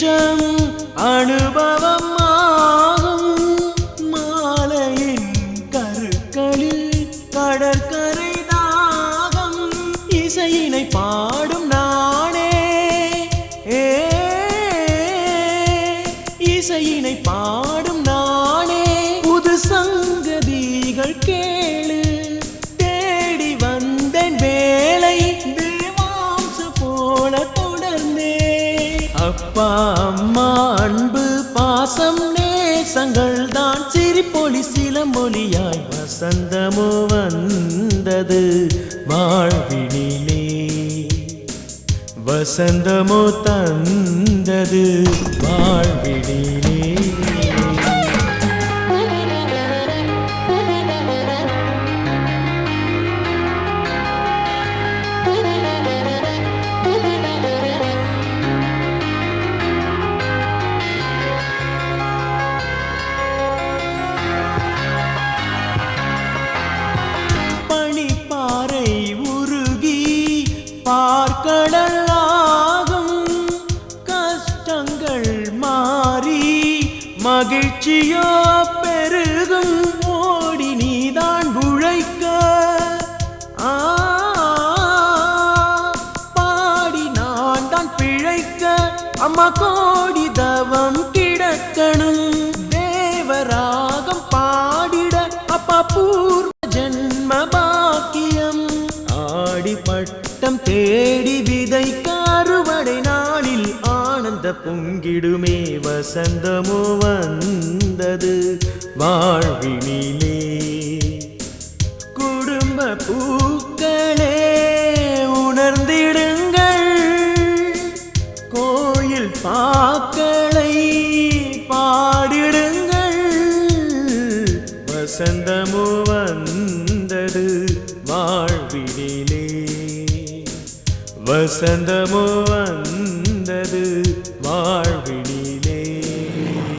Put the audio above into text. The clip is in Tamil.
நிமிஷம் அனுபவமாகும் மாலையின் கருக்களில் கடற்கரை தாகம் இசையினை பாடும் நானே இசையினை பாடும் நானே புது சங்கதிகள் கேளு தேடி வந்தேன் வேலை தேவாம்ச போல தொடர்ந்தே அப்பா அம்மா அன்பு பாசம் நேசங்கள் தான் சிரிப்பொலி சிலமொலியாய் வசந்தமோ வந்தது வாழ்வினிலே வசந்தமோ தந்தது வாழ்வினிலே பனிப்பாறை உருகி பார்க்கடலாகும் கஷ்டங்கள் மாறி மகிழ்ச்சியோ பெருகும் ஓடி நீதான் உழைக்க பாடி நான் தான் பிழைக்க அம்மா கோடி தவம் கிடக்கணும் தேவராகம் பாடிட அப்பா பூர்வ ஜன்ம பாக்கியம் ஆடி பட்டம் தேடி விதைக்க அறுவடை நாளில் ஆனந்த பொங்கிடுமே வசந்தமோ வந்தது வாழ்வினிலே குடும்ப பூக்களே உணர்ந்திடுங்கள் கோயில் பாக்களை பாடிடுங்கள் வசந்தமோ வந்தது வாழ்வினிலே வசந்தமோ